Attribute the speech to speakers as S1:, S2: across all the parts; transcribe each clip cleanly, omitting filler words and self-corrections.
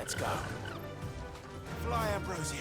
S1: Let's go. Fly, Ambrosia.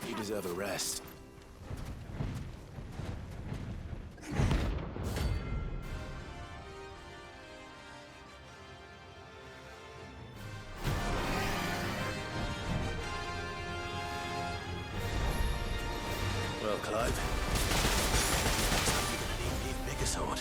S1: You deserve a rest. Well, Clive, looks like you're gonna need an even bigger sword.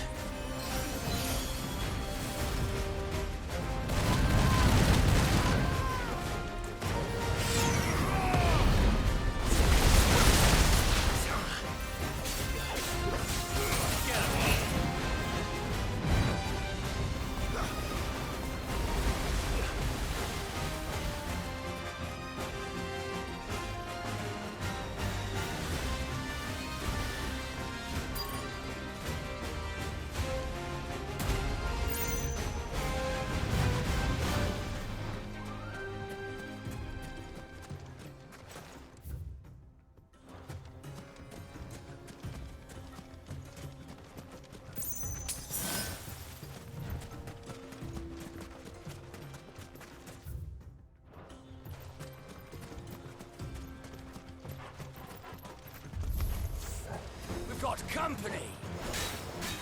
S1: Got company!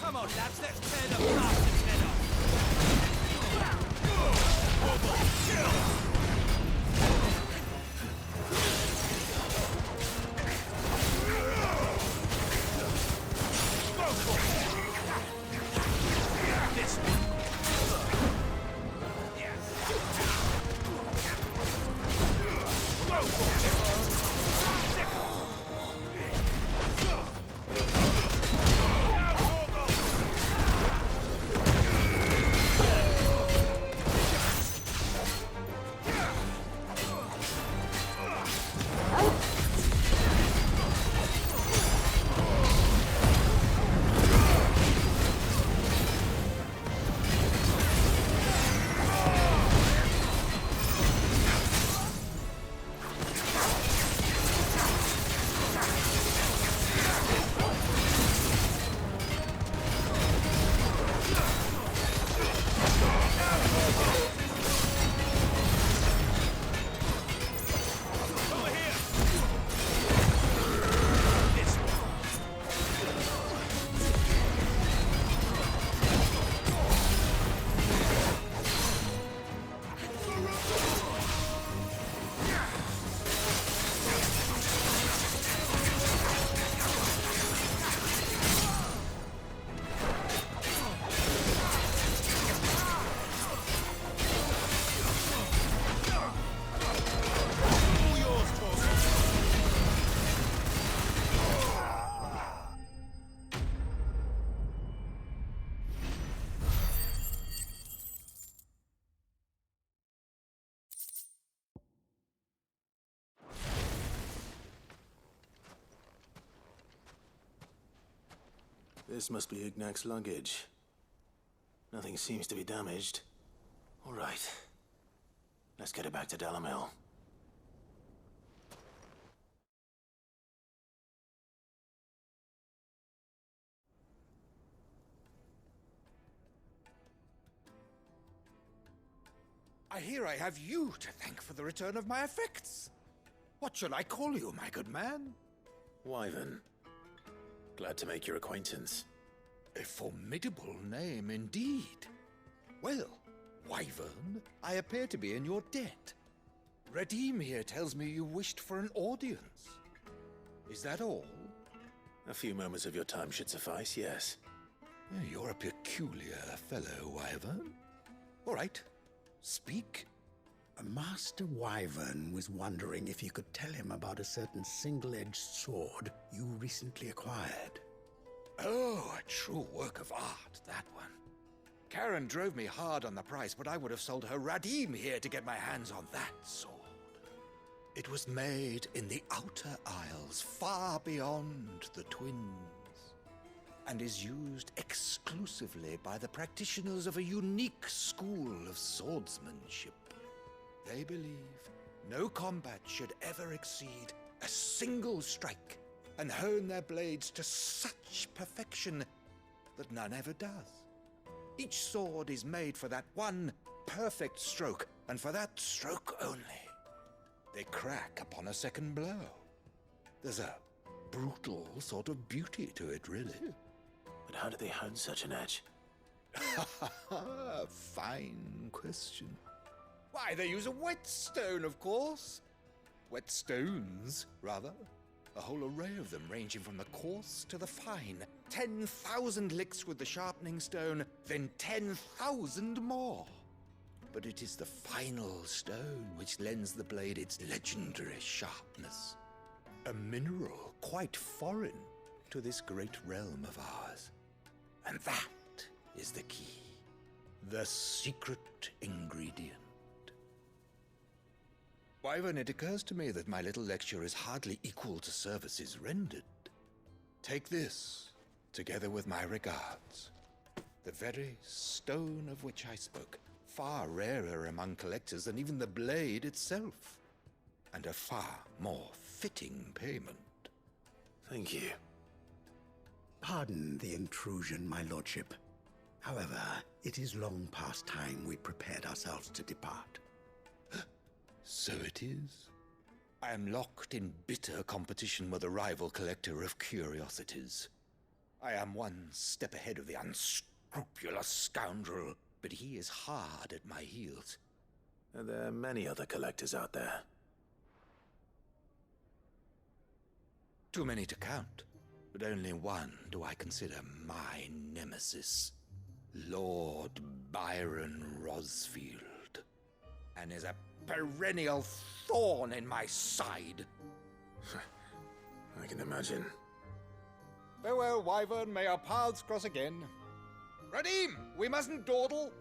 S1: Come on, lads, let's tear the bastard's head off! This one. This must be Ignac's luggage. Nothing seems to be damaged. All right. Let's get it back to Dalamil.
S2: I hear I have you to thank for the return of my effects. What shall I call you, my good man?
S3: Wyvern. Glad to make your acquaintance.
S2: A formidable name indeed. Well, Wyvern, I appear to be in your debt. Redeem here tells me you wished for an audience. Is that all?
S3: A few moments of your time should suffice, yes.
S2: You're a peculiar fellow, Wyvern. All right, speak.
S4: Master Wyvern was wondering if you could tell him about a certain single-edged sword you recently acquired.
S2: Oh, a true work of art, that one. Karen drove me hard on the price, but I would have sold her Radim here to get my hands on that sword. It was made in the Outer Isles, far beyond the Twins, and is used exclusively by the practitioners of a unique school of swordsmanship. They believe no combat should ever exceed a single strike, and hone their blades to such perfection that none ever does. Each sword is made for that one perfect stroke, and for that stroke only. They crack upon a second blow. There's a brutal sort of beauty to it, really.
S3: But how do they hone such an edge?
S2: Fine question. Why, they use a whetstone, of course. Whetstones, rather. A whole array of them, ranging from the coarse to the fine. 10,000 licks with the sharpening stone, then 10,000 more. But it is the final stone which lends the blade its legendary sharpness. A mineral quite foreign to this great realm of ours. And that is the key. The secret ingredient. Wyvern, it occurs to me that my little lecture is hardly equal to services rendered. Take this, together with my regards. The very stone of which I spoke, far rarer among collectors than even the blade itself, and a far more fitting payment.
S3: Thank you.
S4: Pardon the intrusion, my lordship. However, it is long past time we prepared ourselves to depart.
S2: So it is. I am locked in bitter competition with a rival collector of curiosities. I am one step ahead of the unscrupulous scoundrel, but he is hard at my heels.
S3: Are there many other collectors out there?
S2: Too many to count, but only one do I consider my nemesis. Lord Byron Rosfield, and is a perennial thorn in my side.
S3: I can imagine.
S2: Farewell, Wyvern, may our paths cross again. Radim, we mustn't dawdle.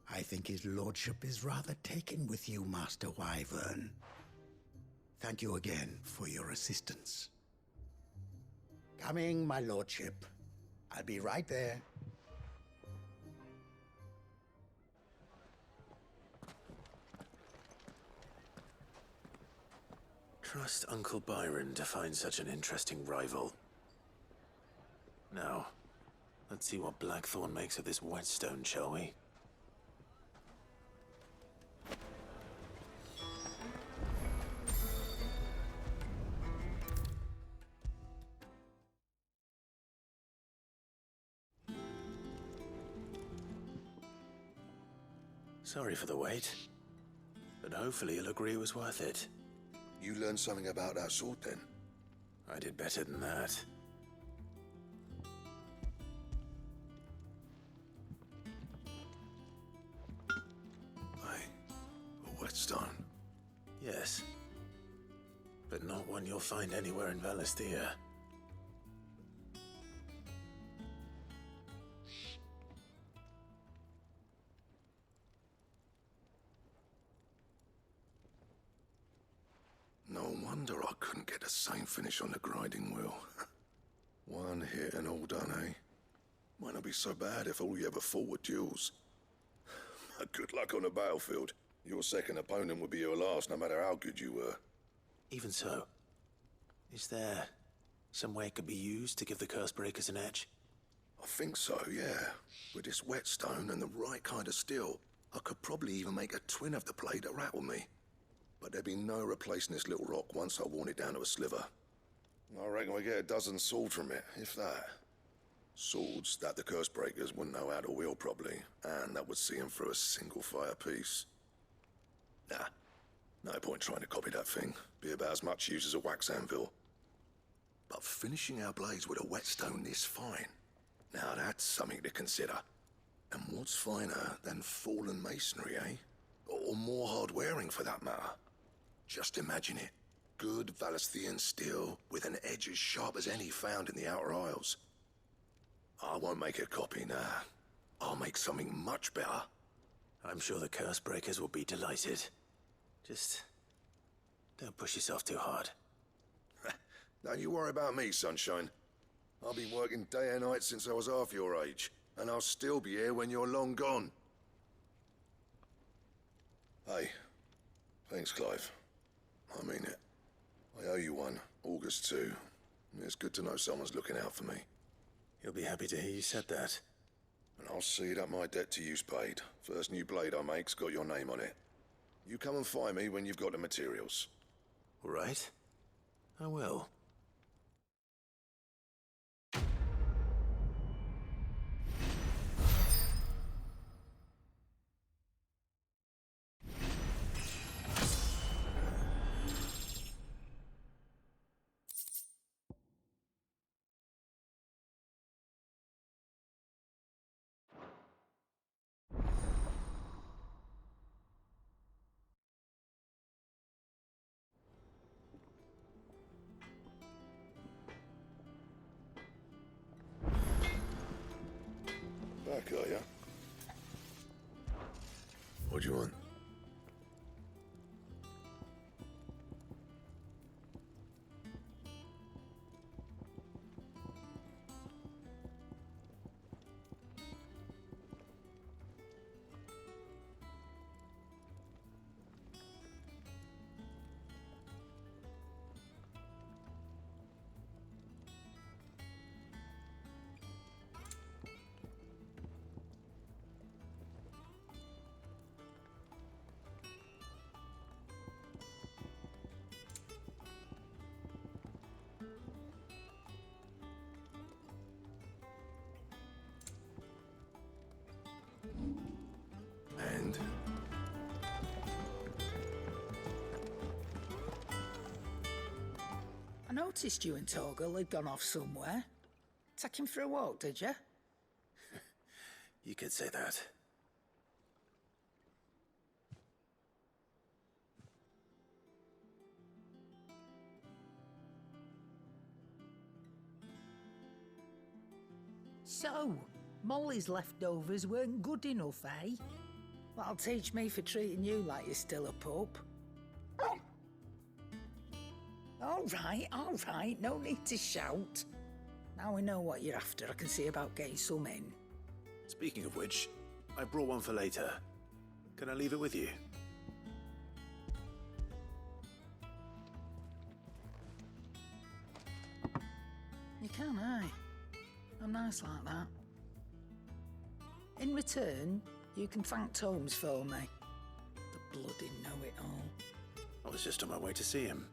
S4: I think his lordship is rather taken with you, Master Wyvern. Thank you again for your assistance. Coming, my lordship. I'll be right there.
S3: Trust Uncle Byron to find such an interesting rival. Now, let's see what Blackthorn makes of this whetstone, shall we? Sorry for the wait, but hopefully you'll agree it was worth it.
S5: You learned something about that sword, then?
S3: I did better than that.
S5: A whetstone?
S3: Yes, but not one you'll find anywhere in Valisthea.
S5: No wonder I couldn't get the same finish on the grinding wheel. One hit and all done, eh? Might not be so bad if all you ever fought were duels. But good luck on the battlefield. Your second opponent would be your last, no matter how good you were.
S3: Even so, is there Some way it could be used to give the curse breakers an edge?
S5: I think so, yeah. With this whetstone and the right kind of steel, I could probably even make a twin of the blade that rattled me. But there'd be no replacing this little rock once I worn it down to a sliver. I reckon we get a dozen swords from it, if that. Swords that the curse breakers wouldn't know how to wield properly, and that would see them through a single fire piece. Nah, no point trying to copy that thing. Be about as much use as a wax anvil. But finishing our blades with a whetstone this fine, now that's something to consider. And what's finer than fallen masonry, eh? Or more hard-wearing, for that matter. Just imagine it. Good Valisthian steel with an edge as sharp as any found in the Outer Isles. I won't make a copy, nah. I'll make something much better.
S3: I'm sure the curse breakers will be delighted. Just don't push yourself too hard.
S5: Don't you worry about me, Sunshine. I've been working day and night since I was half your age, and I'll still be here when you're long gone. Hey, thanks, Clive. I mean it. I owe you one, August too. It's good to know someone's looking out for me.
S3: He'll be happy to hear you said that.
S5: And I'll see that my debt to you's paid. First new blade I make's got your name on it. You come and find me when you've got the materials.
S3: All right. I will.
S5: Back, are ya? What do you want? And?
S6: I noticed you and Torgal had gone off somewhere. Take him for a walk, did you?
S3: You could say that.
S6: So, Molly's leftovers weren't good enough, eh? That'll teach me for treating you like you're still a pup. All right, no need to shout. Now we know what you're after, I can see about getting some in.
S3: Speaking of which, I brought one for later. Can I leave it with you?
S6: You can, eh? I'm nice like that. In return, you can thank Tomes for me. The bloody know-it-all.
S3: I was just on my way to see him.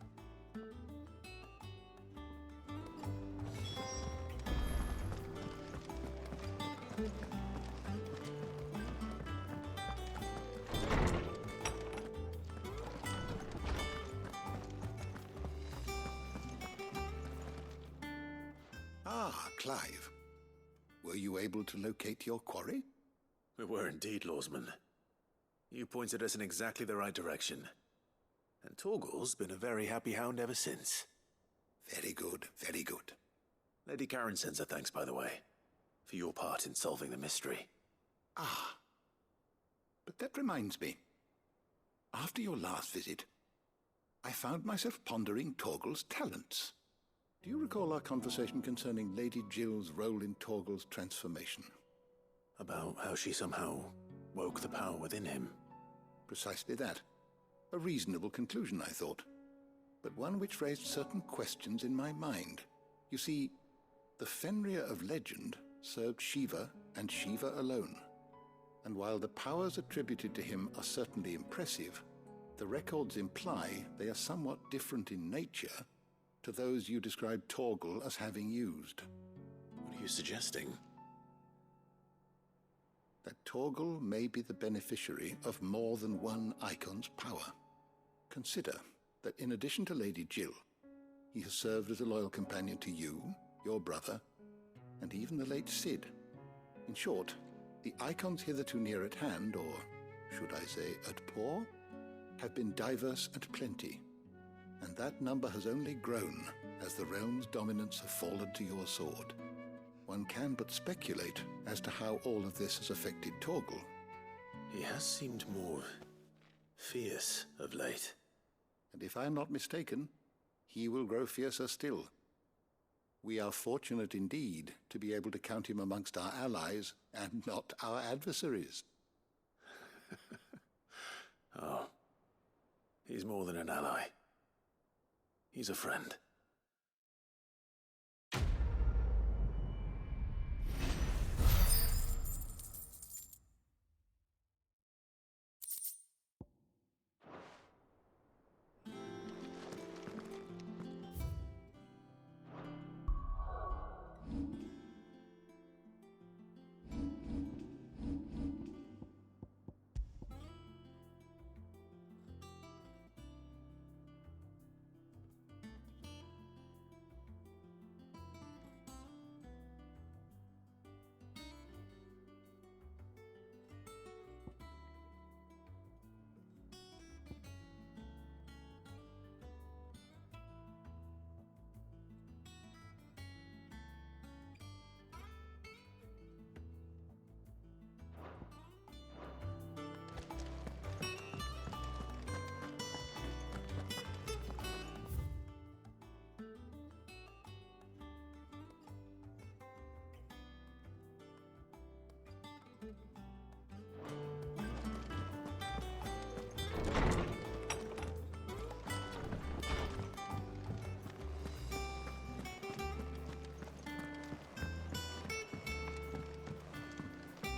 S4: Ah, Clive. Were you able to locate your quarry?
S3: We were indeed, Lawsman. You pointed us in exactly the right direction. And Torgal's been a very happy hound ever since.
S4: Very good, very good.
S3: Lady Karen sends her thanks, by the way, for your part in solving the mystery.
S4: Ah. But that reminds me. After your last visit, I found myself pondering Torgal's talents. Do you recall our conversation concerning Lady Jill's role in Torgal's transformation?
S3: About how she somehow woke the power within him.
S4: Precisely that. A reasonable conclusion, I thought. But one which raised certain questions in my mind. You see, the Fenrir of legend served Shiva and Shiva alone. And while the powers attributed to him are certainly impressive, the records imply they are somewhat different in nature to those you described Torgal as having used.
S3: What are you suggesting?
S4: That Torgal may be the beneficiary of more than one icon's power. Consider that in addition to Lady Jill, he has served as a loyal companion to you, your brother, and even the late Cid. In short, the icons hitherto near at hand, or should I say at paw, have been diverse and plenty, and that number has only grown as the realm's dominance have fallen to your sword. One can but speculate as to how all of this has affected Torgal.
S3: He has seemed more fierce of late.
S4: And if I am not mistaken, he will grow fiercer still. We are fortunate indeed to be able to count him amongst our allies and not our adversaries.
S3: Oh, he's more than an ally. He's a friend.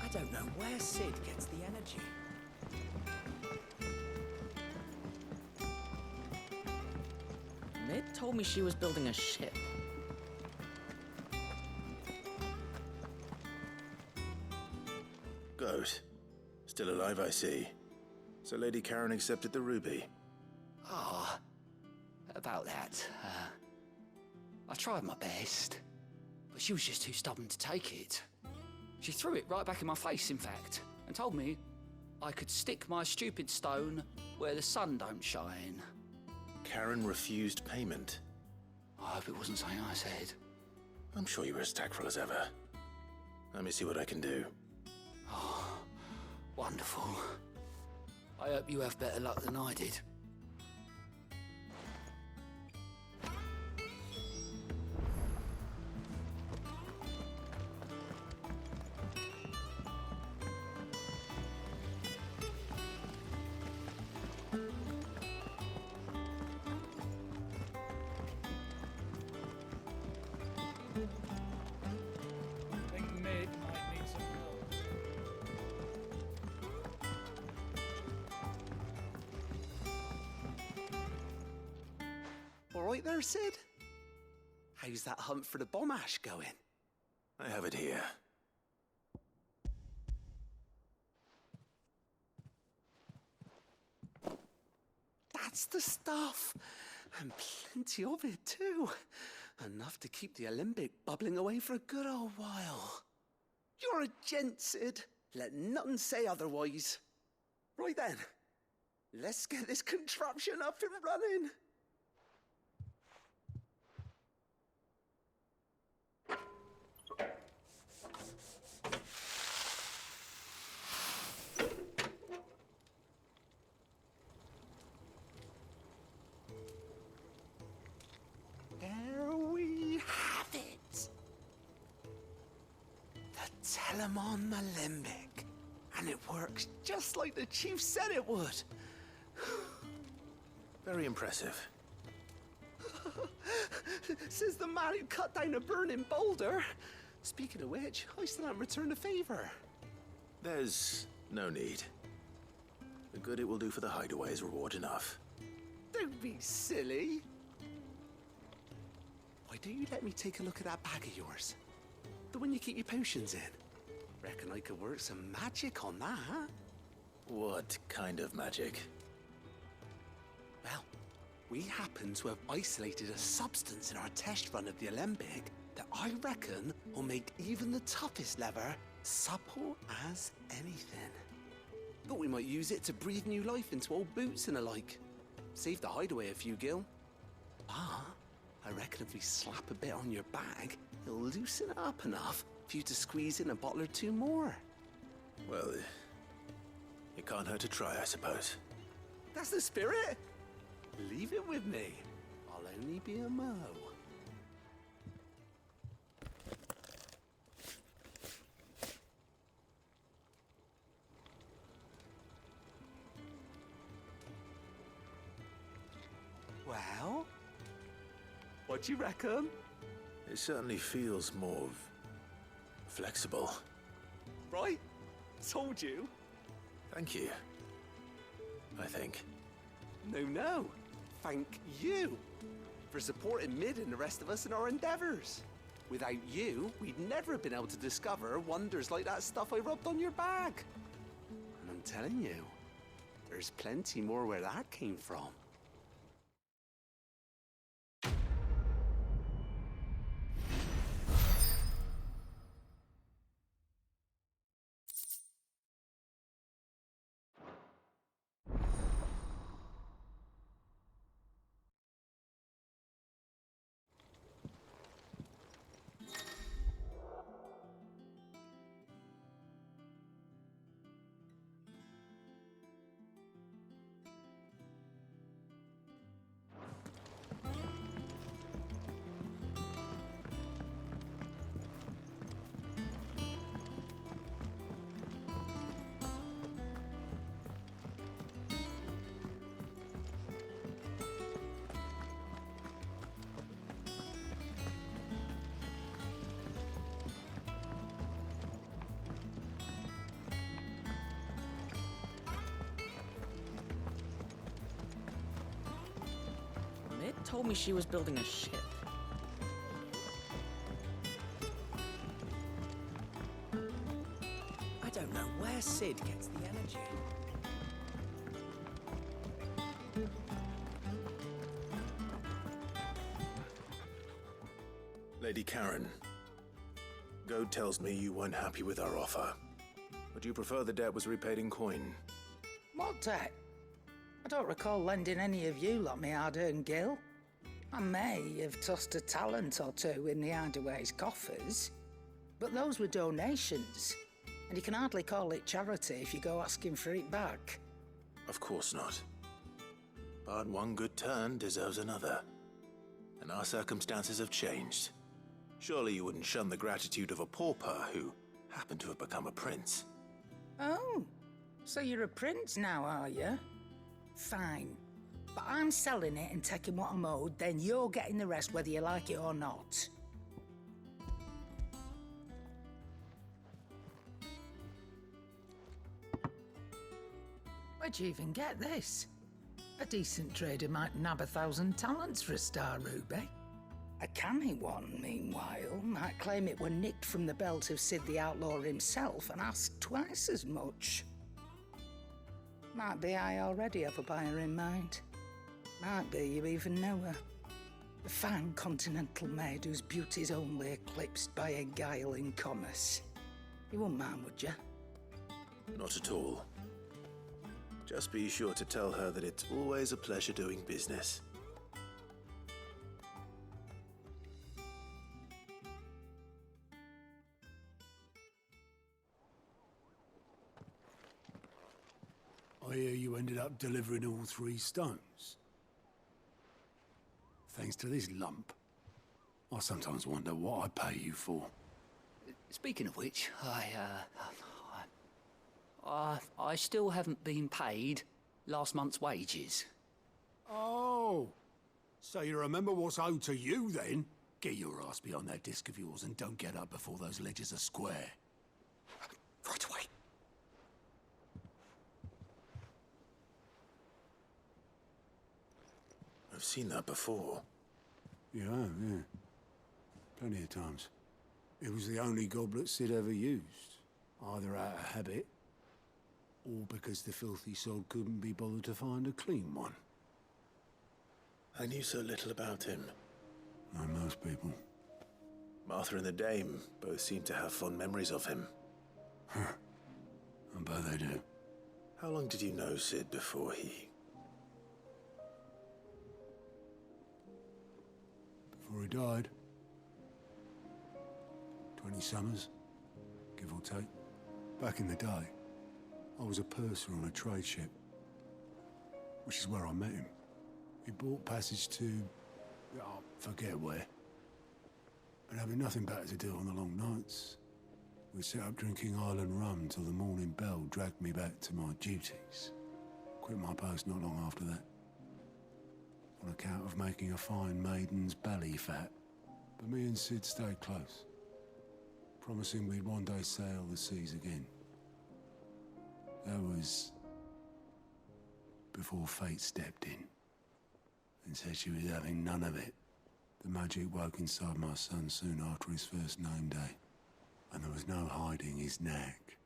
S1: I don't know where Cid gets the energy.
S7: Mid told me she was building a ship.
S3: Goat. Still alive, I see. So Lady Karen accepted the ruby.
S8: Ah, about that. I tried my best, but she was just too stubborn to take it. She threw it right back in my face, in fact, and told me I could stick my stupid stone where the sun don't shine.
S3: Karen refused payment.
S8: I hope it wasn't something I said.
S3: I'm sure you were as tactful as ever. Let me see what I can do.
S8: Oh, wonderful. I hope you have better luck than I did.
S1: I think Mid might need some help.
S9: All right there, Cid? How's that hunt for the bomb ash going?
S3: I have it here.
S9: That's the stuff. And plenty of it, too. Enough to keep the Olympic bubbling away for a good old while. You're a gent, Cid. Let none say otherwise. Right then, let's get this contraption up and running. There we have it. The Telemon Malembic. And it works just like the chief said it would.
S3: Very impressive.
S9: Says the man who cut down a burning boulder. Speaking of which, I still haven't returned the favor.
S3: There's no need. The good it will do for the hideaway is reward enough.
S9: Don't be silly. Why don't you let me take a look at that bag of yours? The one you keep your potions in. Reckon I could work some magic on that, huh?
S3: What kind of magic?
S9: Well, we happen to have isolated a substance in our test run of the Alembic that I reckon will make even the toughest lever supple as anything. Thought we might use it to breathe new life into old boots and the like. Save the hideaway a few gil. Ah, I reckon if we slap a bit on your bag, it'll loosen it up enough for you to squeeze in a bottle or two more.
S3: Well, it can't hurt to try, I suppose.
S9: That's the spirit. Leave it with me. I'll only be a mo. Well, what do you reckon?
S3: It certainly feels more flexible.
S9: Right? Told you.
S3: Thank you. I think.
S9: No. Thank you for supporting Mid and the rest of us in our endeavors. Without you, we'd never have been able to discover wonders like that stuff I rubbed on your bag. And I'm telling you, there's plenty more where that came from.
S7: Mid told me she was building a ship.
S1: I don't know where Sid gets the energy.
S3: Lady Karen, Goad tells me you weren't happy with our offer. Would you prefer the debt was repaid in coin?
S6: What debt? I don't recall lending any of you lot me hard-earned gil. I may have tossed a talent or two in the hideaway's coffers, but those were donations, and you can hardly call it charity if you go asking for it back.
S3: Of course not. But one good turn deserves another. And our circumstances have changed. Surely you wouldn't shun the gratitude of a pauper who happened to have become a prince.
S6: Oh, so you're a prince now, are you? Fine. But I'm selling it and taking what I'm owed, then you're getting the rest whether you like it or not. Where'd you even get this? A decent trader might nab 1,000 talents for a star ruby. A canny one, meanwhile, might claim it were nicked from the belt of Sid the Outlaw himself and ask twice as much. Might be I already have a buyer in mind. Might be you even know her. A fine continental maid whose beauty's only eclipsed by a guile in commerce. You wouldn't mind, would you?
S3: Not at all. Just be sure to tell her that it's always a pleasure doing business.
S10: I hear you ended up delivering all 3 stones. Thanks to this lump. I sometimes wonder what I pay you for.
S8: Speaking of which, I still haven't been paid last month's wages.
S10: Oh, So you remember what's owed to you, then? Get your ass behind that disc of yours and don't get up before those ledgers are square.
S9: Right away.
S3: I've seen that before.
S10: You have, yeah. Plenty of times. It was the only goblet Sid ever used. Either out of habit, or because the filthy sod couldn't be bothered to find a clean one.
S3: I knew so little about him.
S10: Like most people.
S3: Martha and the Dame both seem to have fond memories of him.
S10: I bet they do.
S3: How long did you know Sid before he...
S10: Before he died. 20 summers, give or take. Back in the day, I was a purser on a trade ship, which is where I met him. He bought passage to... I forget where. And having nothing better to do on the long nights, we set up drinking island rum till the morning bell dragged me back to my duties. Quit my post not long after that. On account of making a fine maiden's belly fat. But me and Sid stayed close, promising we'd one day sail the seas again. That was before fate stepped in and said she was having none of it. The magic woke inside my son soon after his first name day, and there was no hiding his knack.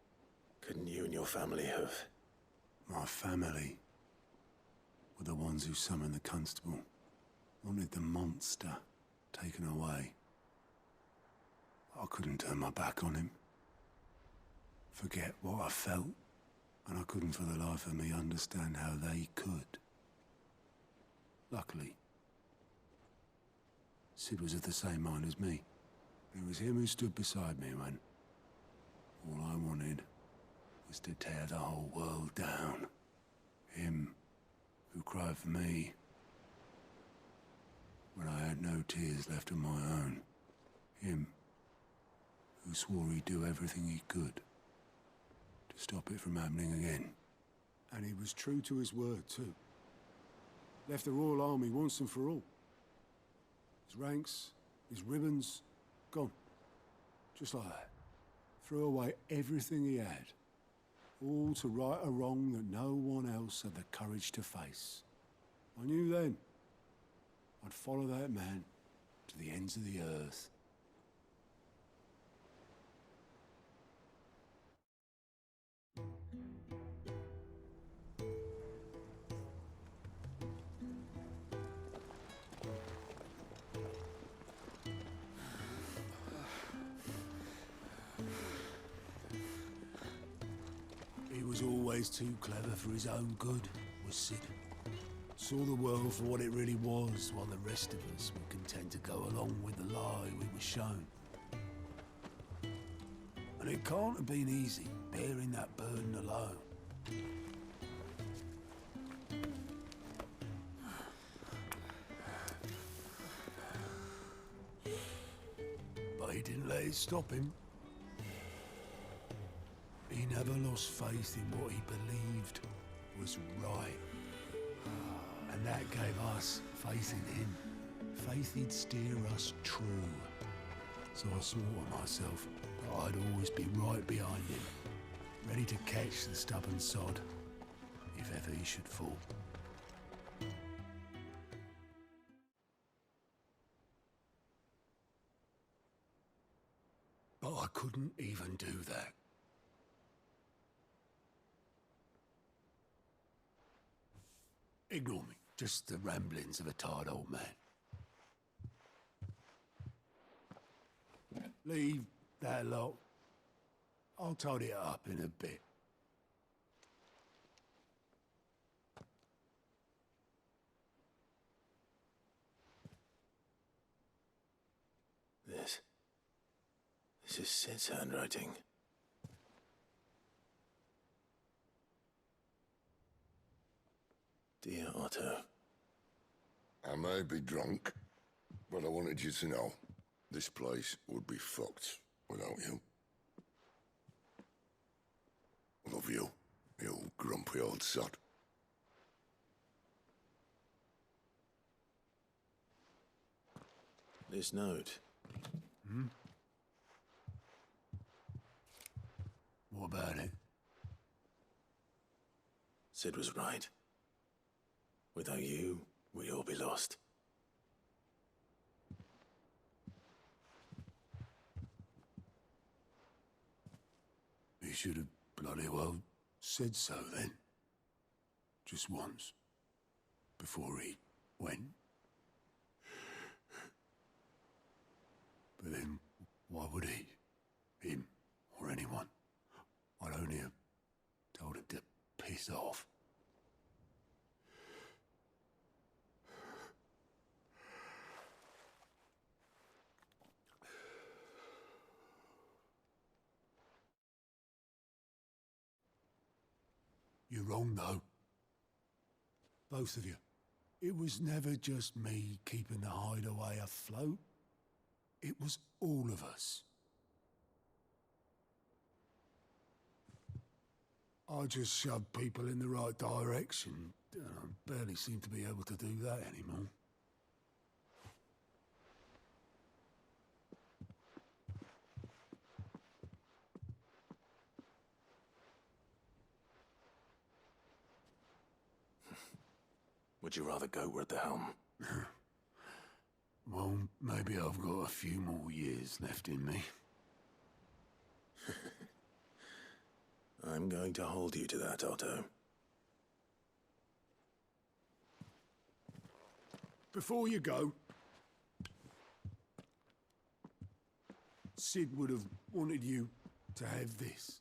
S3: Couldn't you and your family have...
S10: My family were the ones who summoned the constable, wanted the monster taken away. I couldn't turn my back on him, forget what I felt, and I couldn't for the life of me understand how they could. Luckily, Sid was of the same mind as me. It was him who stood beside me when all I wanted was to tear the whole world down. Him who cried for me when I had no tears left of my own. Him who swore he'd do everything he could to stop it from happening again. And he was true to his word, too. Left the Royal Army once and for all. His ranks, his ribbons, gone. Just like that. Threw away everything he had. All to right a wrong that no one else had the courage to face. I knew then I'd follow that man to the ends of the earth. He was always too clever for his own good, was Sid. Saw the world for what it really was, while the rest of us were content to go along with the lie we were shown. And it can't have been easy, bearing that burden alone. But he didn't let it stop him. He never lost faith in what he believed was right. And that gave us faith in him. Faith he'd steer us true. So I swore to myself that I'd always be right behind him, ready to catch the stubborn sod, if ever he should fall. But I couldn't even do that. Ignore me. Just the ramblings of a tired old man. Leave that lot. I'll tidy it up in a bit.
S3: This is Sid's handwriting. Dear Otto.
S5: I may be drunk, but I wanted you to know this place would be fucked without you. Love you, you grumpy old sod.
S3: This note.
S10: What about it?
S3: Sid was right. Without you, we'd all be lost.
S10: He should have bloody well said so then. Just once. Before he went. But then, why would he? Him, or anyone? I'd only have told him to piss off. You're wrong, though. Both of you. It was never just me keeping the hideaway afloat. It was all of us. I just shoved people in the right direction. I barely seem to be able to do that anymore.
S3: Would you rather go at the helm?
S10: Well, maybe I've got a few more years left in me.
S3: I'm going to hold you to that, Otto.
S10: Before you go, Sid would have wanted you to have this.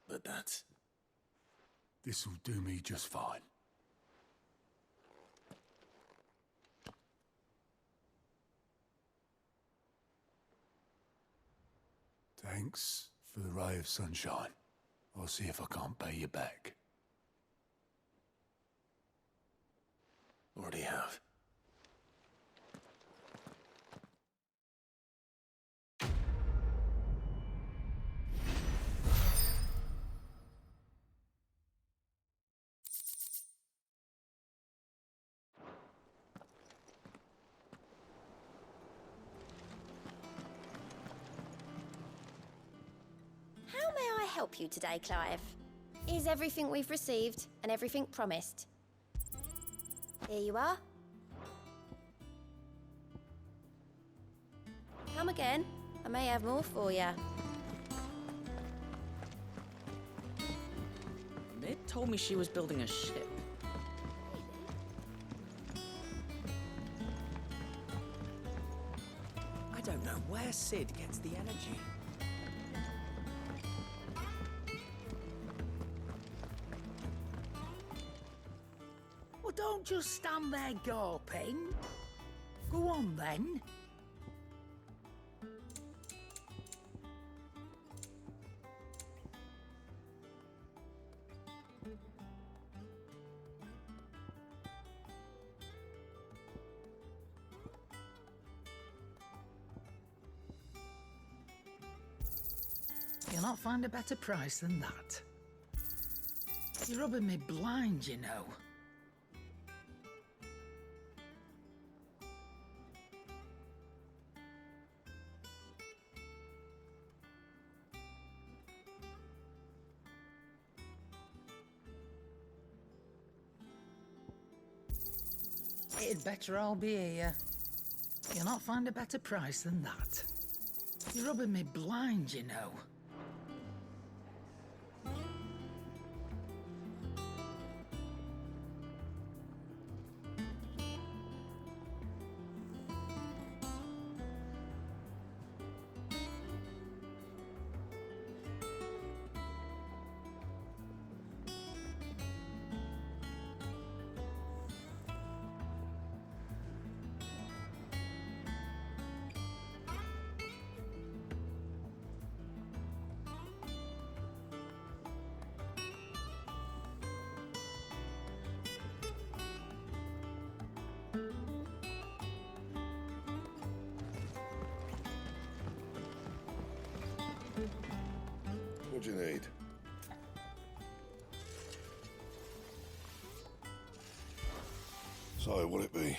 S3: But that's...
S10: This'll do me just fine. Thanks for the ray of sunshine. I'll see if I can't pay you back.
S3: Already have.
S11: How may I help you today, Clive? Is everything we've received and everything promised? Here you are. Come again. I may have more for you.
S7: Mid told me she was building a ship.
S1: I don't know where Sid gets the energy.
S6: Well, don't just stand there gawping. Go on, then. You'll not find a better price than that. You're rubbing me blind, you know. It'd better all be here. You'll not find a better price than that. You're rubbing me blind, you know.
S5: What do you need? So, what'll it be?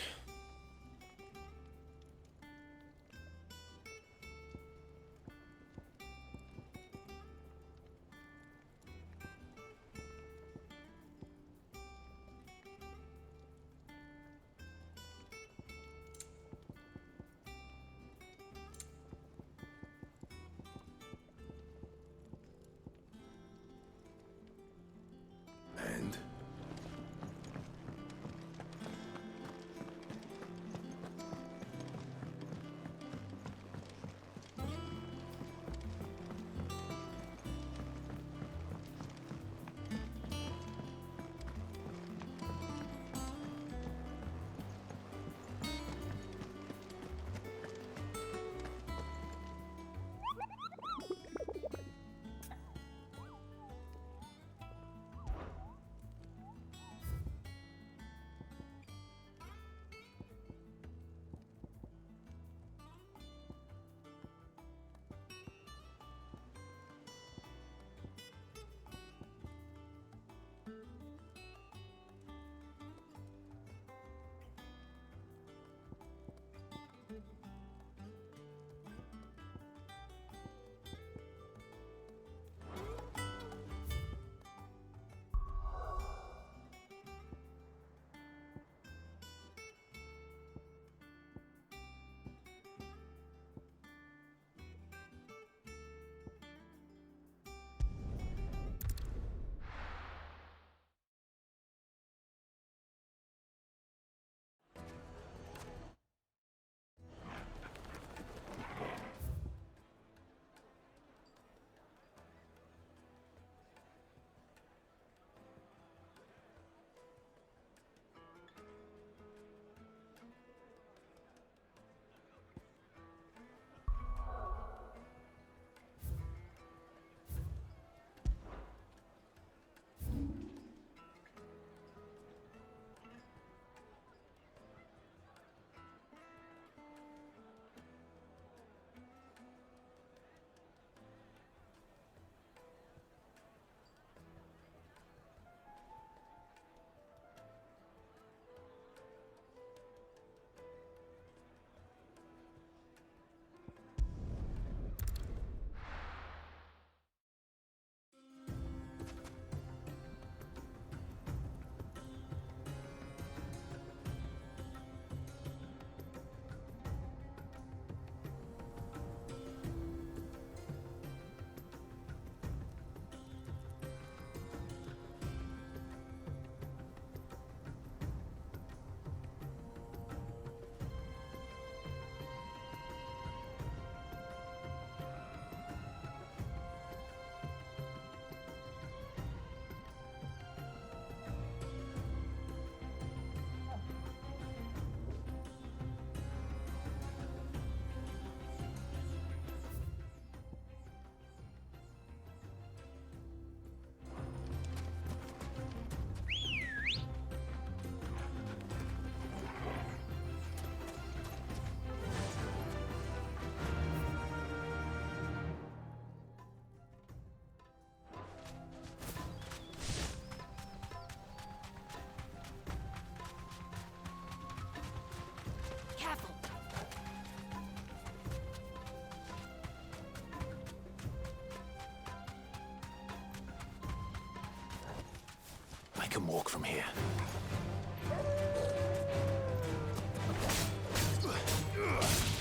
S3: can walk from here.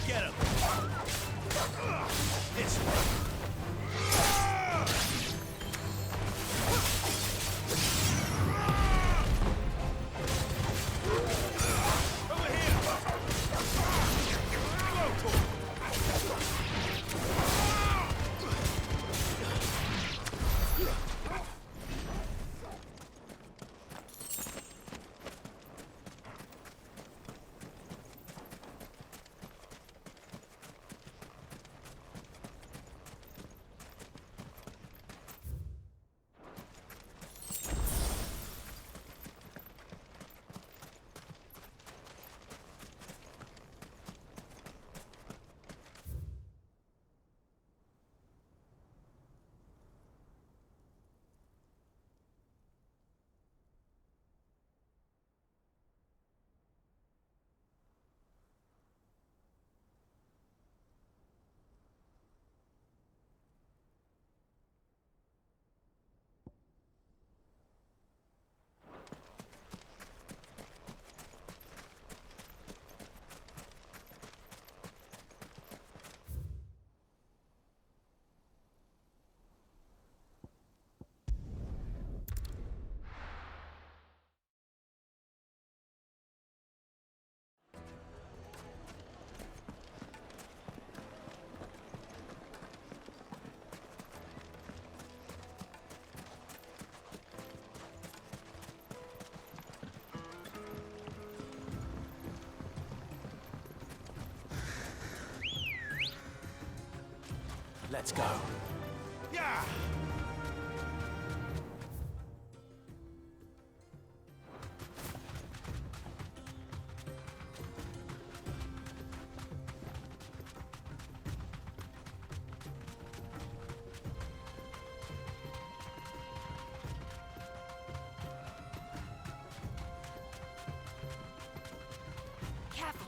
S1: Get him! This way!
S3: Let's go.
S1: Yeah!
S11: Careful.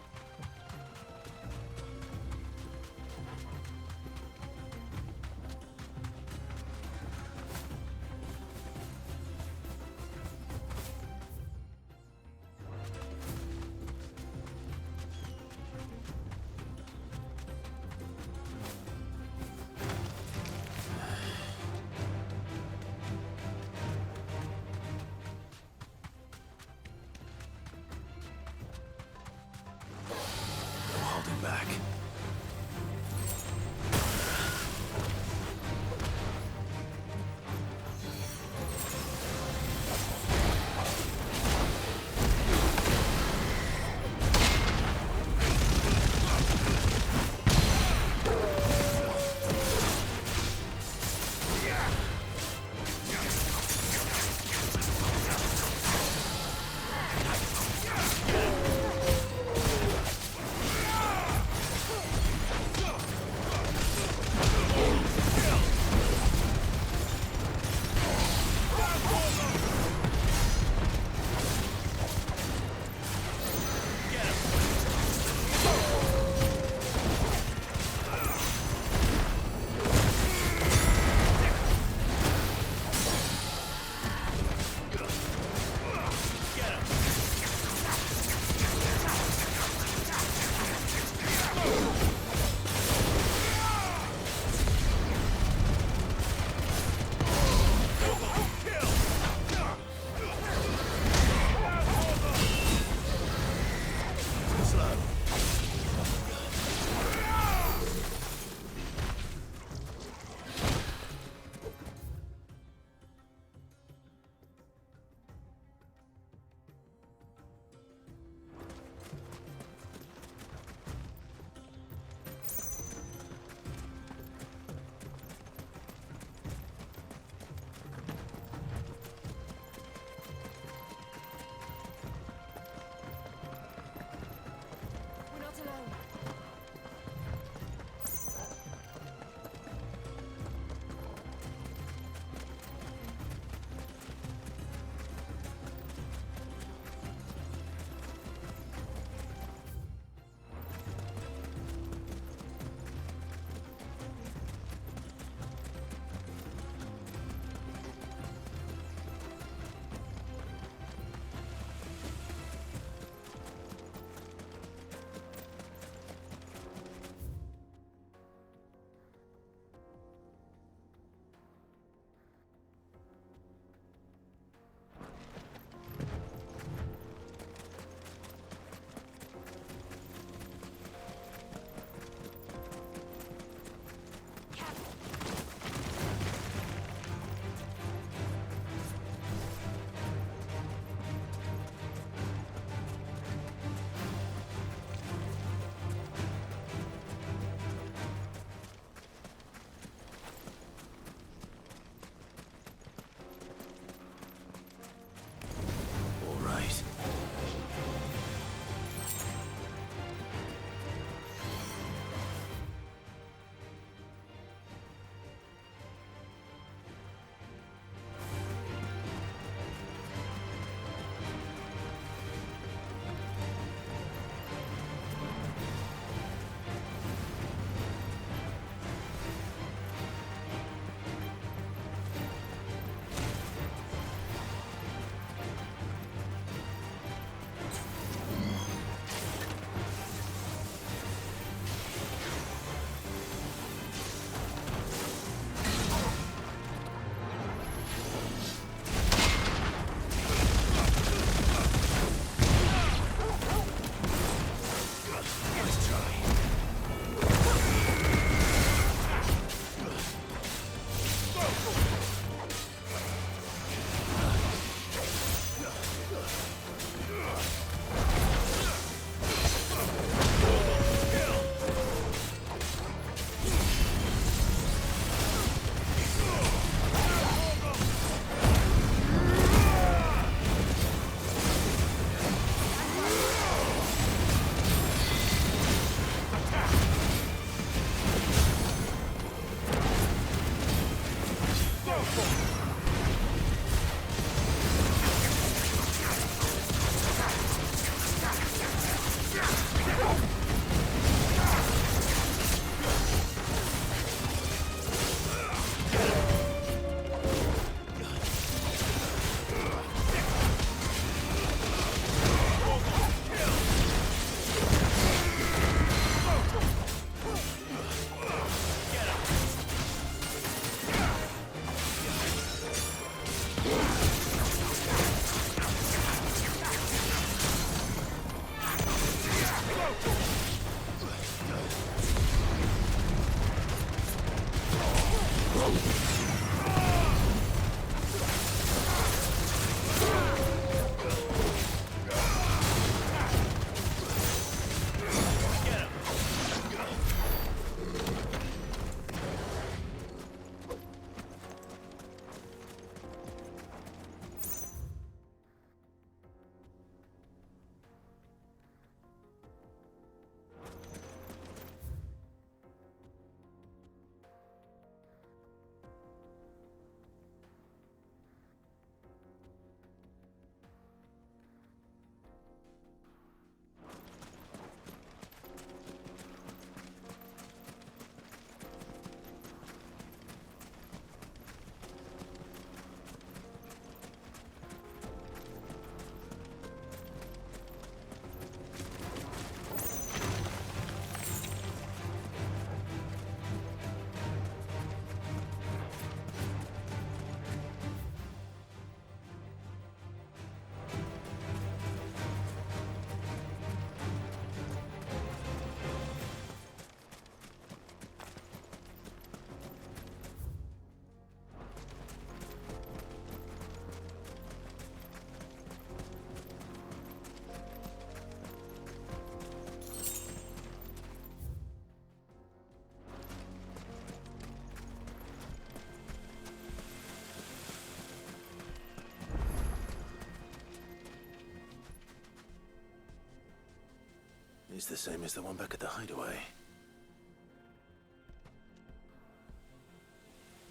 S3: It's the same as the one back at the hideaway.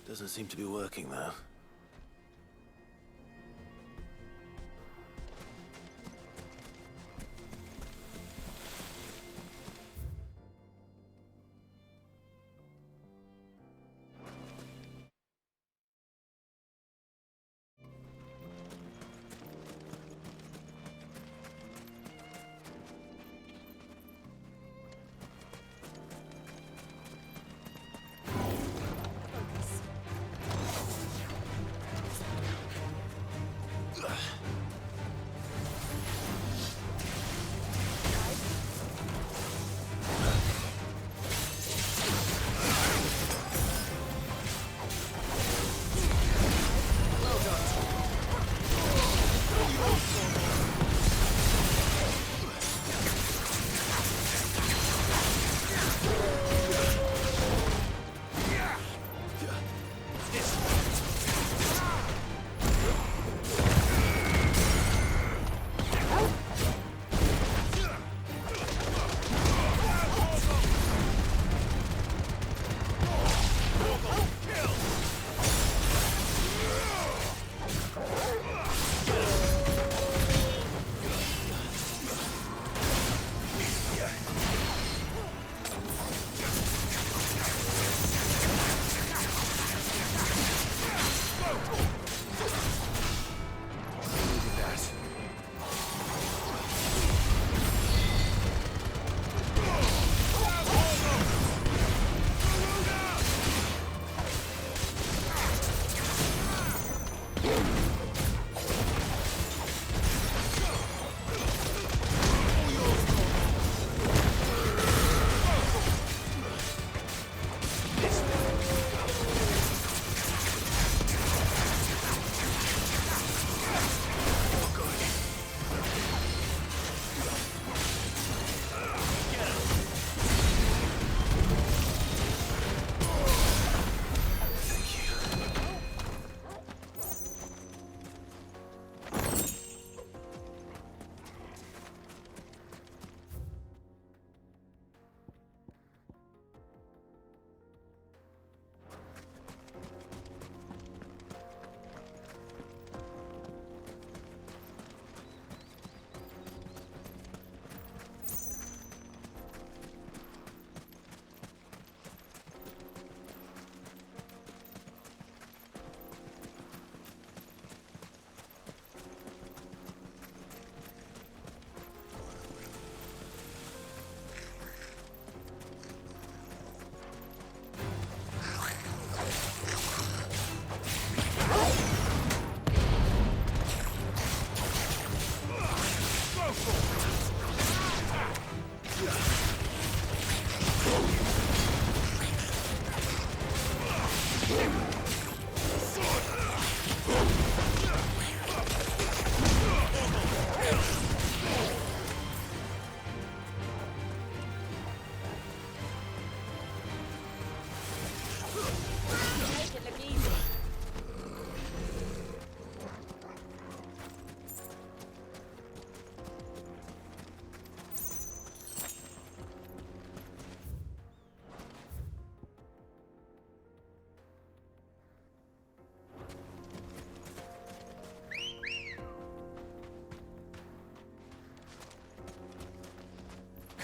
S3: Doesn't seem to be working, though.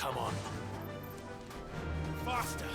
S1: Come on. Faster!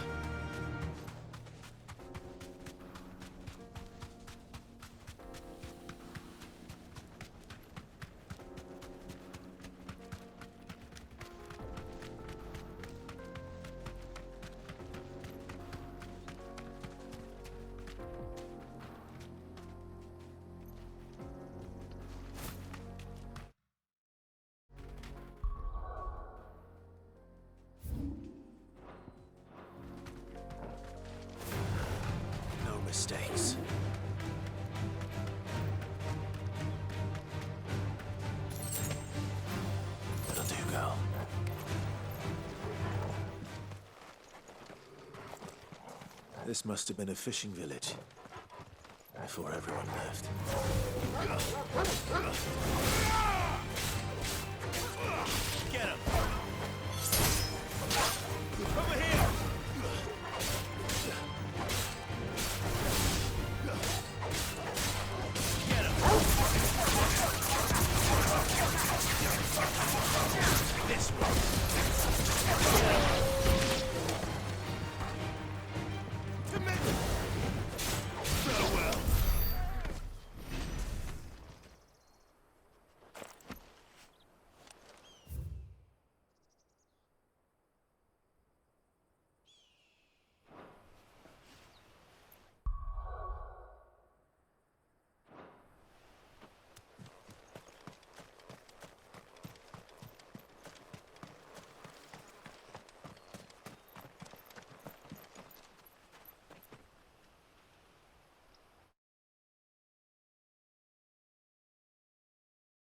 S3: Mistakes. That'll do, girl. This must have been a fishing village before everyone left.